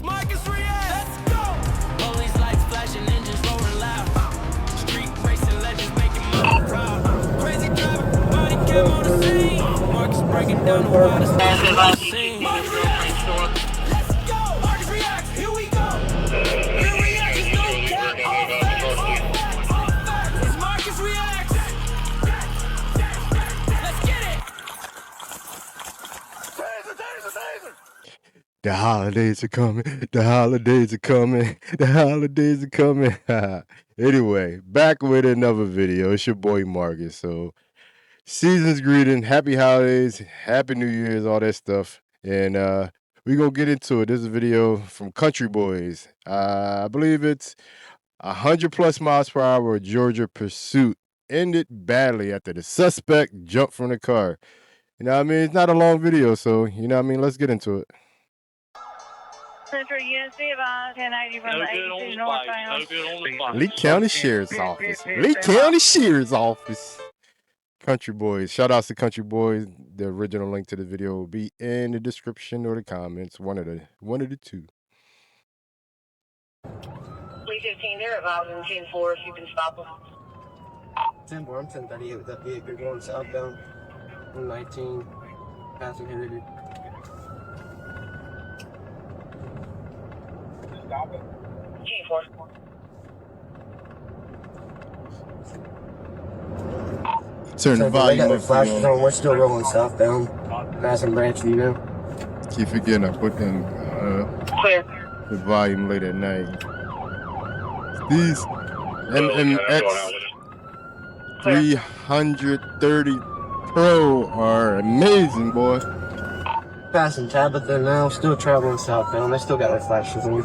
Marcus react. Let's go. Police lights flashing, engines roaring loud. Street racing legends making me proud. Crazy driver, Bodycam on the scene. Marcus breaking down the wildest scene. Marcus reacts. Let's go. Marcus reacts. Here we go. Here reacts. It's no cap. All facts. All facts. It's Marcus reacts. Let's get it. Taser, taser, taser. The holidays are coming. The holidays are coming. The holidays are coming. Anyway, back with another video. It's your boy Marcus. So, season's greeting, happy holidays, happy New Year's, all that stuff. And we're going to get into it. This is a video from Country Boys. I believe it's 100 plus miles per hour Georgia pursuit ended badly after the suspect jumped from the car. You know what I mean? It's not a long video, so, you know what I mean? Let's get into it. Central UNC about 1090 from the 82 northbound. Lee County Sheriff's Office. Lee County Sheriff's Office. Country Boys. Shout outs to Country Boys. The original link to the video will be in the description or the comments. One of the two. Lee 15 there, about 10-4 if you can stop them. 10-4, I'm 1038 with that vehicle going southbound. 119, passing Heritage. Stop it. 10-4. Turn the volume up. Flashes on. We're still rolling southbound. Passing Branch, you know. Keep forgetting I put in Clear. the volume late at night. These MMX 330 Pro are amazing, boy. Passing Tabitha now, still traveling southbound. They still got their flashes on.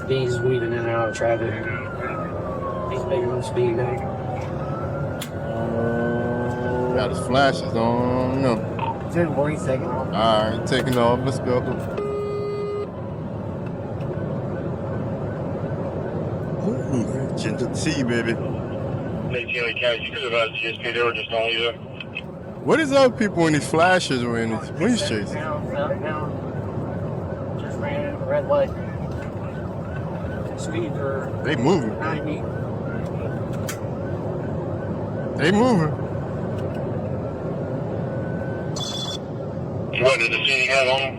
These weaving in and out of traffic. He's making them speed now. Got his flashes on. No. 10-4, he's taking off. Alright, taking off. Let's go. Ooh, ginger tea, baby. What is up, people, in these flashes or in these police chases? Southbound. Just ran a red light. Speed for They moving. 90. They moving. What did the city have on them?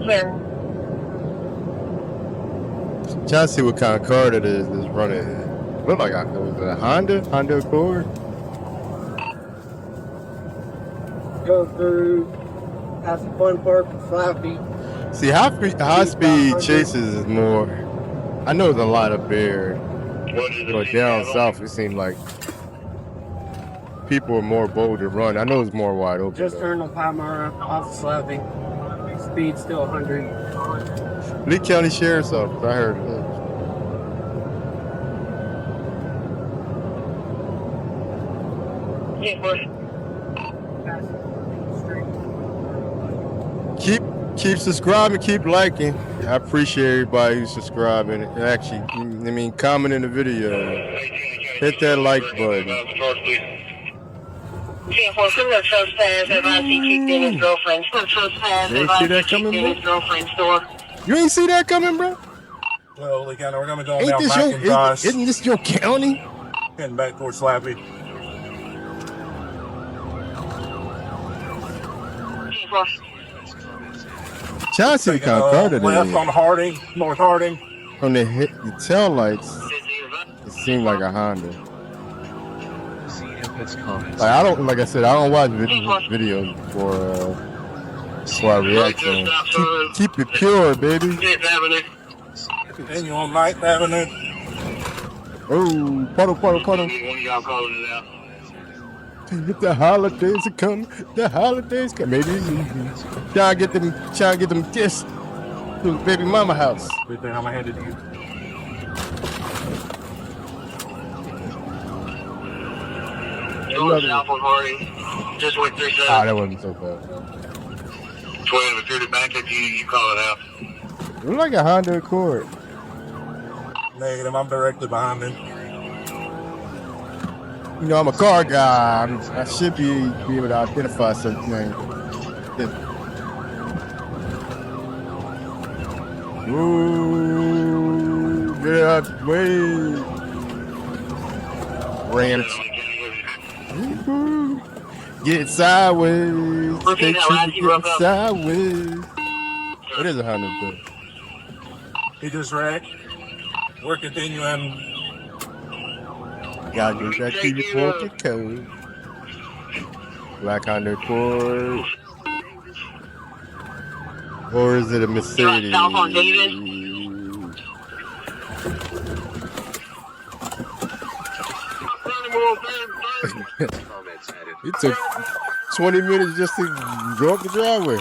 Clear. Trying to see what kind of car that is that's running. Look like it was a Honda Accord. Go through, have some fun park for 5 feet. See, high speed chases is more. I know there's a lot of bear, but down south it seems like people are more bold to run. I know it's more wide open. Just turned on Palmyra off the slapping. Speed still 100. Lee County Sheriff's Office. I heard that. Keep subscribing, keep liking. I appreciate everybody who's subscribing. Actually, I mean, comment in the video. Hit that like button. 10-4, criminal trespass. Advise he kicked in his girlfriend's trespass. You ain't see that coming, In bro? his girlfriend's door. You ain't see that coming, bro? Well, Lee County, we're going to be going Ain't down this your, McIntosh, isn't this your county? heading back towards Slappy. 10-4. Trying to see what kind of car that Left is. on Harding, North Harding. From the tail lights, it seemed like a Honda. Like like I said, I don't watch videos before I react to them. Keep it pure, baby. And you on 9th Avenue. Oh, puddle. The holidays are coming. The holidays come. Maybe try to get them gifts to baby mama house. Good thing I'm headed to you. South on Harding. Just went 37. Ah, that wasn't so bad. 12 and 30 back if you call it out. Look like a Honda Accord. Negative, I'm directly behind him. You know, I'm a car guy. I should be able to identify certain things. Ooh, get out the way. Rammed. Get sideways. Repeat Stay that true last to you broke getting up. sideways. It is a Honda Accord. He just wrecked. We're continuing. Gotta get that key before it code. Black Honda Accord. Or is it a Mercedes? South on David. It took 20 minutes just to go up the driveway.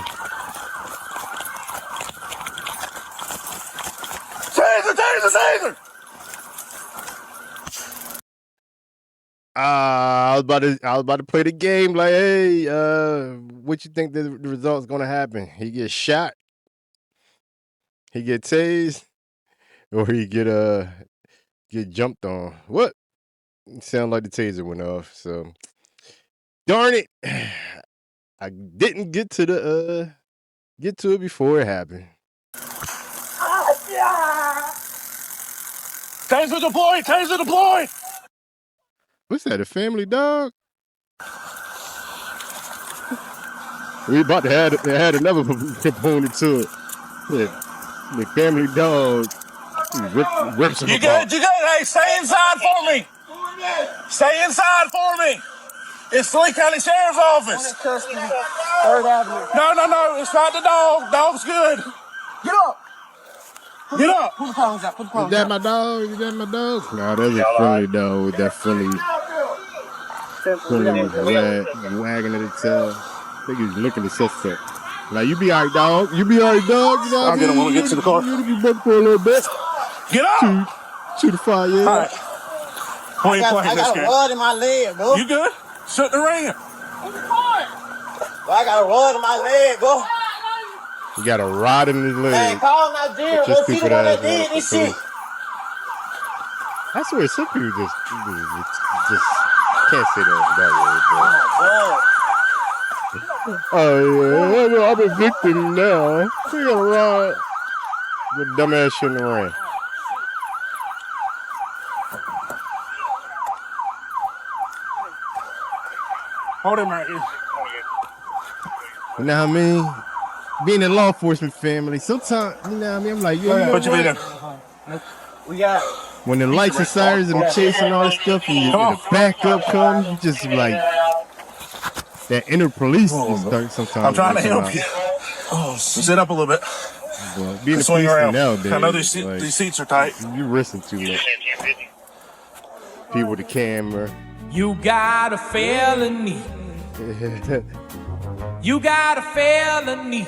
Taser, taser, taser! I was about to play the game. Like, hey, what you think the result's gonna happen? He gets shot, he get tased, or he get jumped on. What? It sounded like the taser went off. So, darn it, I didn't get to it before it happened. Taser deployed! Taser deployed! What's that? A family dog? We about to add another component to it. The family dog rips him You apart. good? You good? Hey, stay inside for me! Stay inside for me! It's Lee County Sheriff's Office! Third Avenue. No, it's not the dog. Dog's good. Get up! Get up! Put the prongs out. Put the Is prongs that out. my dog? Is that my dog? Nah, that's a friendly dog with that friendly wagging of the tail. I think he's looking at suspect. Like, you be alright, dog. You be alright, dog. You know I'll get him when we get to the car. You need to be bumped for a little bit. Get up! To the fire, yeah. All right. We ain't playing this I got a game. rod in my leg, bro. You good? Sit in the ring. I got a rod in my leg, bro. He got a rod in his Hey, leg. call my deal, But bro. just See the people one that that did this shit. I swear, some people just can't say that word, bro. Oh yeah, I'm a victim now. We got a rod with dumbass shit in the ring. Hold him right here. You know what I mean? Being a law enforcement family, sometimes, you know what I mean? I'm like, yo, you know Put your feet what? in. We got When the lights and sirens and the chasing and all this stuff and the backup comes, you just like, that inner police starts sometimes. I'm trying to help you. Oh, sit up a little bit. Well, being a Swing policeman around. nowadays, I know these like, seats are tight. you risking too much. People with the camera. You got a felony. You got a felony.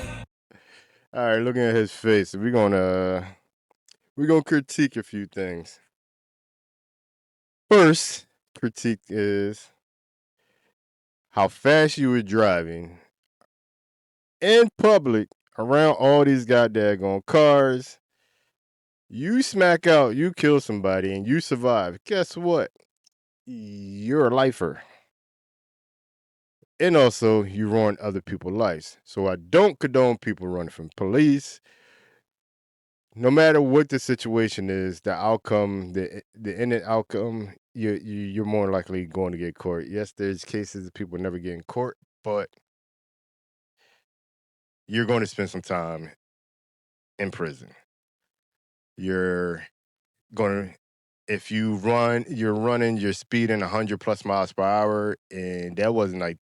All right, looking at his face, we're gonna critique a few things. First critique is how fast you were driving in public around all these goddamn cars. You smack out, you kill somebody, and you survive. Guess what? You're a lifer. And also, you ruin other people's lives. So I don't condone people running from police. No matter what the situation is, the outcome, the end outcome, you're more likely going to get caught. Yes, there's cases of people never getting caught, but you're going to spend some time in prison. You're going to, if you're speeding 100 plus miles per hour, and that wasn't like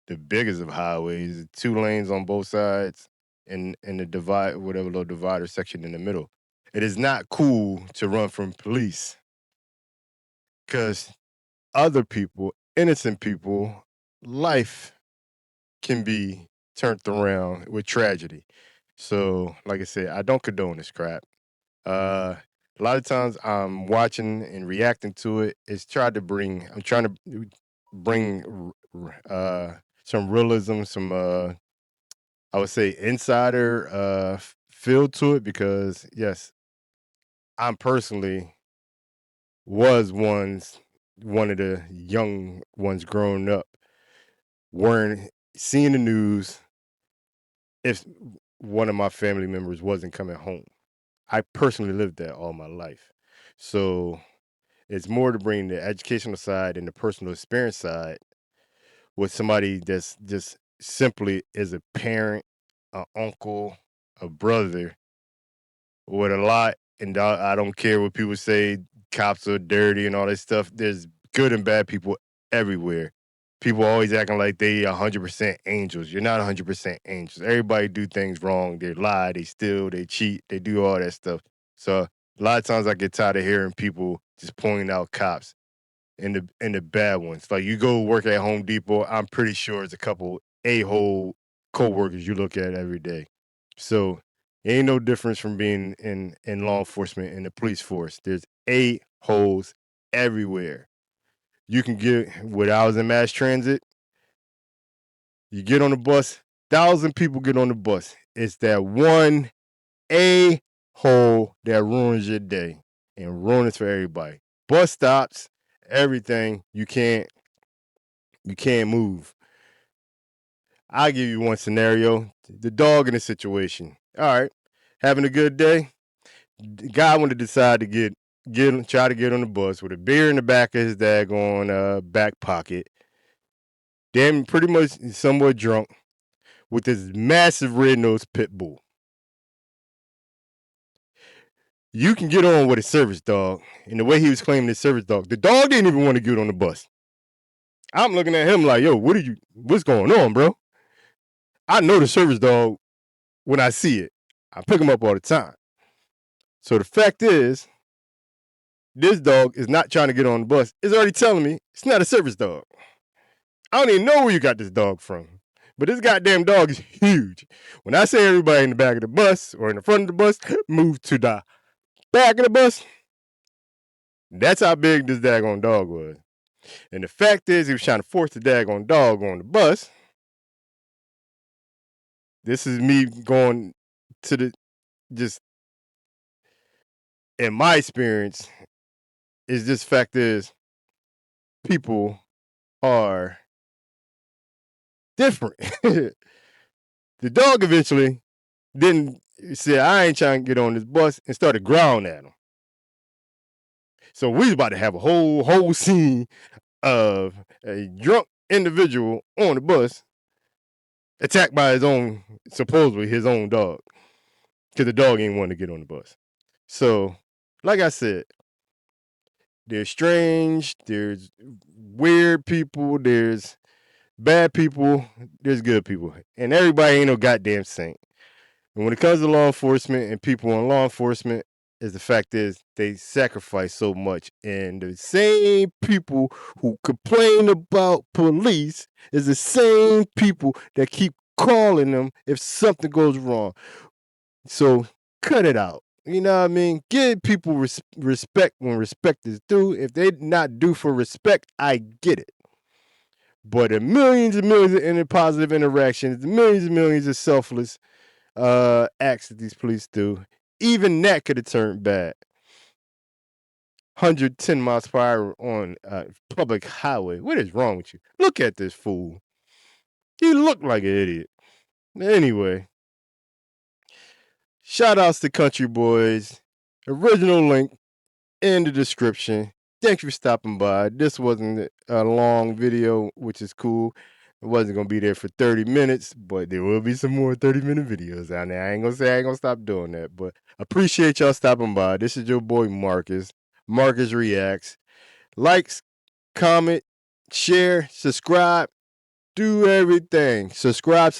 the biggest of highways, 2 lanes on both sides, and the divide, whatever little divider section in the middle. It is not cool to run from police because other people, innocent people, life can be turned around with tragedy. So, like I said, I don't condone this crap. A lot of times I'm watching and reacting to it. I'm trying to bring some realism, some I would say insider feel to it because, yes, I'm personally was one of the young ones growing up, seeing the news if one of my family members wasn't coming home. I personally lived that all my life. So it's more to bring the educational side and the personal experience side with somebody that's just simply is a parent, an uncle, a brother with a lot. And I don't care what people say, cops are dirty and all that stuff. There's good and bad people everywhere. People always acting like they 100% angels. You're not 100% angels. Everybody do things wrong. They lie, they steal, they cheat, they do all that stuff. So a lot of times I get tired of hearing people just pointing out cops and the bad ones. Like you go work at Home Depot, I'm pretty sure there's a couple a-hole co-workers you look at every day. So it ain't no difference from being in law enforcement and the police force. There's a-holes everywhere. You can get, when I was in mass transit, you get on the bus, 1,000 people get on the bus. It's that one a-hole that ruins your day and ruins for everybody. Bus stops, everything, you can't move. I'll give you one scenario. The dog in the situation. All right, having a good day. The guy wanted to decide to try to get on the bus with a beer in the back of his daggone back pocket. Damn, pretty much somewhat drunk with this massive red-nosed pit bull. You can get on with a service dog, and the way he was claiming his service dog, the dog didn't even want to get on the bus. I'm looking at him like, yo, what's going on, bro? I know the service dog when I see it. I pick him up all the time. So the fact is, this dog is not trying to get on the bus. It's already telling me it's not a service dog. I don't even know where you got this dog from. But this goddamn dog is huge. When I say everybody in the back of the bus or in the front of the bus, move to the back of the bus, that's how big this daggone dog was. And the fact is, he was trying to force the daggone dog on the bus. This is me going to the, just, in my experience, is this fact is, people are different. The dog eventually didn't say, I ain't trying to get on this bus, and started growling at him. So we was about to have a whole scene of a drunk individual on the bus attacked by supposedly his own dog, because the dog ain't want to get on the bus. So, like I said, there's strange, there's weird people, there's bad people, there's good people, and everybody ain't no goddamn saint. And when it comes to law enforcement and people in law enforcement, is the fact is they sacrifice so much. And the same people who complain about police is the same people that keep calling them if something goes wrong. So cut it out. You know what I mean? Give people respect when respect is due. If they not due for respect, I get it. But the millions and millions of positive interactions, the millions and millions of selfless acts that these police do, even that could have turned bad. 110 miles per hour on a public highway. What is wrong with you? Look at this fool. He looked like an idiot. Anyway, shout outs to Country Boys. Original link in the description. Thanks for stopping by. This wasn't a long video, which is cool. It wasn't going to be there for 30 minutes, but there will be some more 30-minute videos out there. I ain't going to stop doing that, but appreciate y'all stopping by. This is your boy Marcus. Marcus Reacts. Likes, comment, share, subscribe, do everything. Subscribe.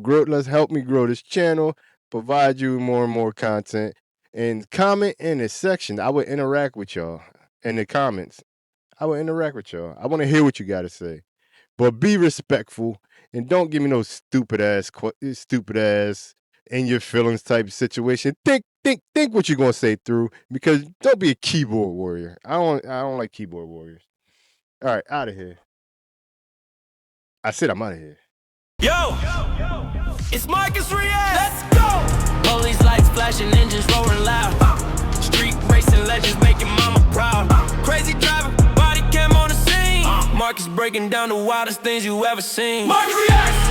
Let's help me grow this channel, provide you more and more content, and comment in the section. I would interact with y'all in the comments. I would interact with y'all. I want to hear what you got to say. But be respectful and don't give me no stupid ass in your feelings type situation. Think what you're gonna say through, because don't be a keyboard warrior. I don't like keyboard warriors. All right, out of here. I said I'm out of here. Yo, it's Marcus Reacts. Let's go. Police like flashing engines roaring loud. Street racing legends making mama proud. Crazy driver, body cam on the scene. Marcus breaking down the wildest things you ever seen. Marcus reacts.